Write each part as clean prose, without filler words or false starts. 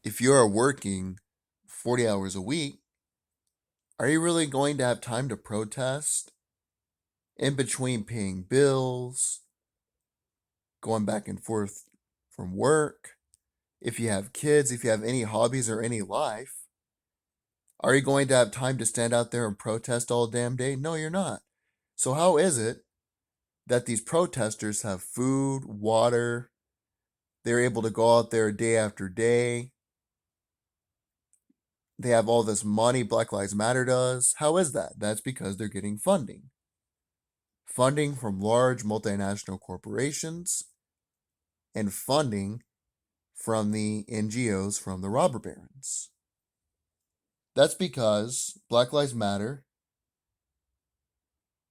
if you are working 40 hours a week, are you really going to have time to protest in between paying bills, going back and forth from work? If you have kids, if you have any hobbies or any life, are you going to have time to stand out there and protest all damn day? No, you're not. So, how is it that these protesters have food, water, they're able to go out there day after day? They have all this money Black Lives Matter does. How is that? That's because they're getting funding. Funding from large multinational corporations and funding from the NGOs from the robber barons. That's because Black Lives Matter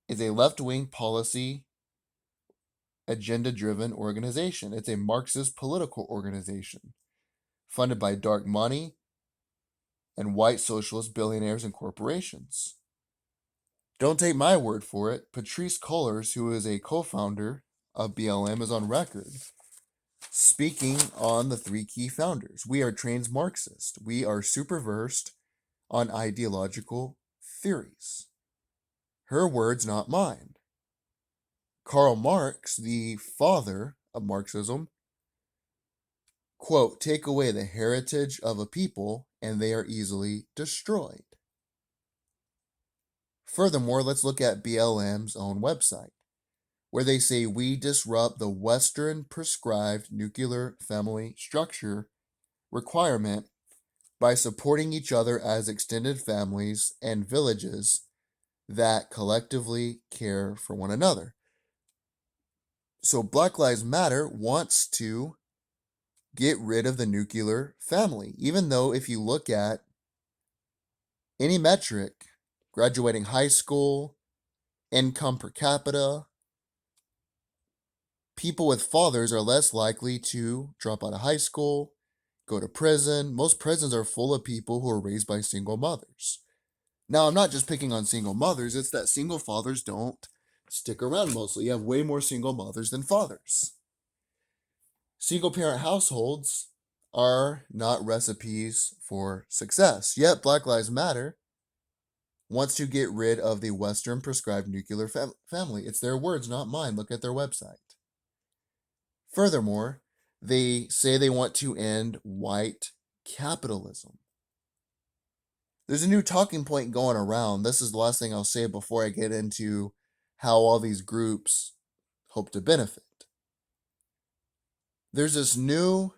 is a left-wing policy agenda-driven organization. It's a Marxist political organization funded by dark money and white socialist billionaires and corporations. Don't take my word for it. Patrice Cullors, who is a co-founder of BLM, is on record speaking on the three key founders. We are trans Marxist. We are super versed on ideological theories. Her words, not mine. Karl Marx, the father of Marxism, quote, take away the heritage of a people and they are easily destroyed. Furthermore, let's look at BLM's own website, where they say we disrupt the Western prescribed nuclear family structure requirement by supporting each other as extended families and villages that collectively care for one another. So Black Lives Matter wants to get rid of the nuclear family, even though if you look at any metric, graduating high school, income per capita, people with fathers are less likely to drop out of high school, go to prison. Most prisons are full of people who are raised by single mothers. Now, I'm not just picking on single mothers, it's that single fathers don't stick around mostly. You have way more single mothers than fathers. Single parent households are not recipes for success. Yet, Black Lives Matter wants to get rid of the Western prescribed nuclear family. It's their words, not mine. Look at their website. Furthermore, they say they want to end white capitalism. There's a new talking point going around. This is the last thing I'll say before I get into how all these groups hope to benefit. There's this new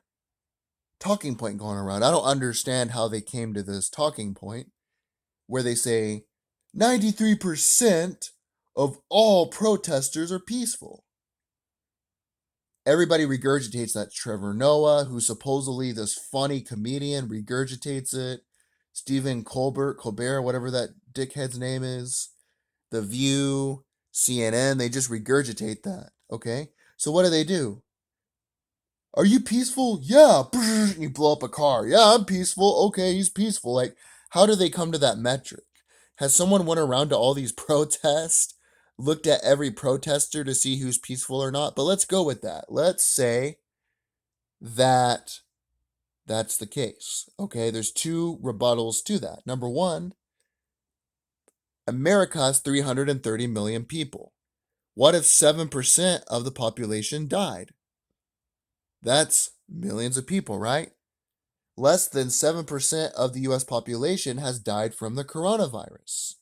talking point going around. I don't understand how they came to this talking point where they say 93% of all protesters are peaceful. Everybody regurgitates that. Trevor Noah, who's supposedly this funny comedian, regurgitates it. Stephen Colbert, whatever that dickhead's name is. The View, CNN, they just regurgitate that, okay? So what do? Are you peaceful? Yeah. You blow up a car. Yeah, I'm peaceful. Okay, he's peaceful. Like, how do they come to that metric? Has someone went around to all these protests, looked at every protester to see who's peaceful or not? But let's go with that. Let's say that that's the case. Okay, there's two rebuttals to that. Number one, America has 330 million people. What if 7% of the population died? That's millions of people, right? Less than 7% of the US population has died from the coronavirus.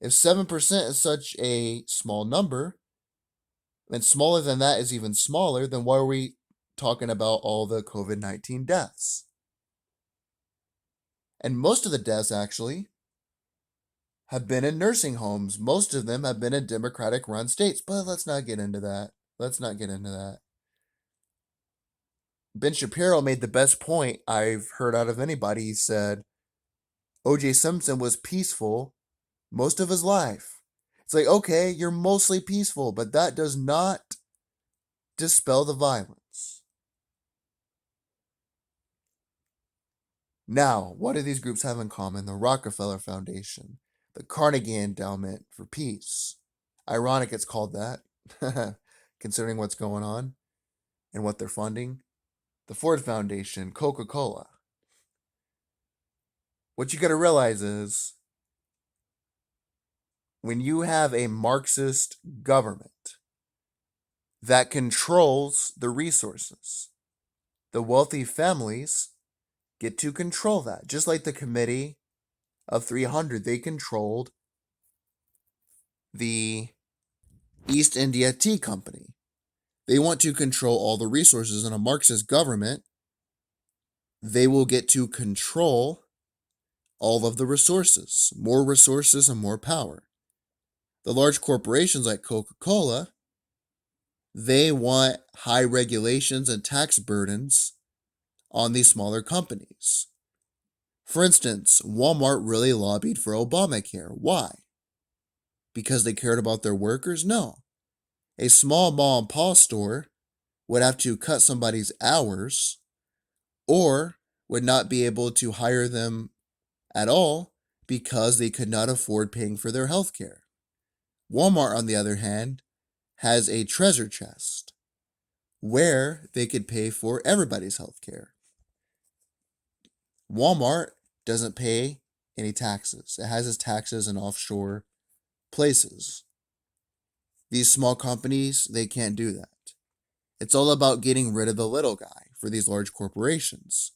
If 7% is such a small number, and smaller than that is even smaller, then why are we talking about all the COVID-19 deaths? And most of the deaths actually have been in nursing homes. Most of them have been in Democratic run states, but let's not get into that. Ben Shapiro made the best point I've heard out of anybody. He said, O.J. Simpson was peaceful most of his life. It's like, okay, you're mostly peaceful, but that does not dispel the violence. Now, what do these groups have in common? The Rockefeller Foundation, the Carnegie Endowment for Peace. Ironic it's called that, considering what's going on and what they're funding. The Ford Foundation, Coca-Cola. What you got to realize is when you have a Marxist government that controls the resources, the wealthy families get to control that. Just like the Committee of 300, they controlled the East India Tea Company. They want to control all the resources. In a Marxist government, they will get to control all of the resources, more resources and more power. The large corporations like Coca-Cola, they want high regulations and tax burdens on these smaller companies. For instance, Walmart really lobbied for Obamacare. Why? Because they cared about their workers? No. A small mom and pop store would have to cut somebody's hours or would not be able to hire them at all because they could not afford paying for their health care. Walmart, on the other hand, has a treasure chest where they could pay for everybody's health care. Walmart doesn't pay any taxes. It has its taxes in offshore places. These small companies, they can't do that. It's all about getting rid of the little guy for these large corporations.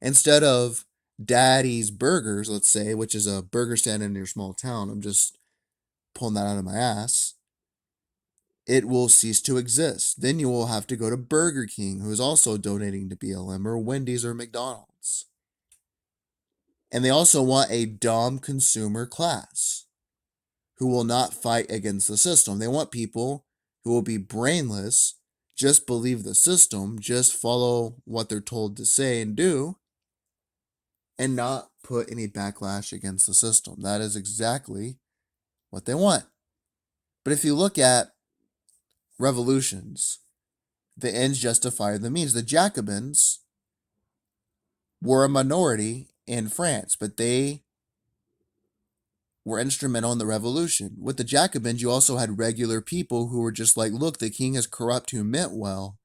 Instead of Daddy's Burgers, let's say, which is a burger stand in your small town, I'm just pulling that out of my ass, it will cease to exist. Then you will have to go to Burger King, who is also donating to BLM, or Wendy's or McDonald's. And they also want a dumb consumer class who will not fight against the system. They want people who will be brainless, just believe the system, just follow what they're told to say and do, and not put any backlash against the system. That is exactly what they want. But if you look at revolutions, the ends justify the means. The Jacobins were a minority in France, but they were instrumental in the revolution. With the Jacobins, you also had regular people who were just like, look, the king is corrupt, who meant well,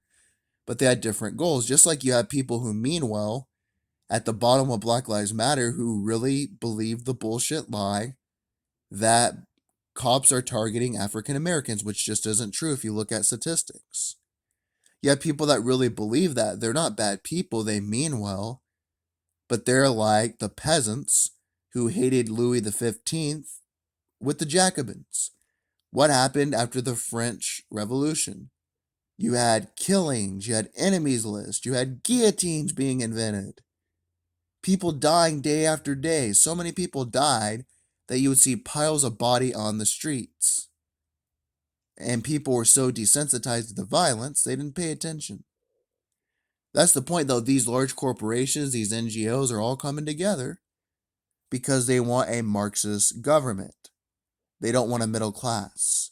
but they had different goals. Just like you have people who mean well at the bottom of Black Lives Matter who really believe the bullshit lie that cops are targeting African Americans, which just isn't true if you look at statistics. You have people that really believe that. They're not bad people, they mean well, but they're like the peasants who hated Louis XV with the Jacobins. What happened after the French Revolution? You had killings, you had enemies list, you had guillotines being invented. People dying day after day. So many people died that you would see piles of body on the streets. And people were so desensitized to the violence, they didn't pay attention. That's the point, though. These large corporations, these NGOs are all coming together because they want a Marxist government. They don't want a middle class.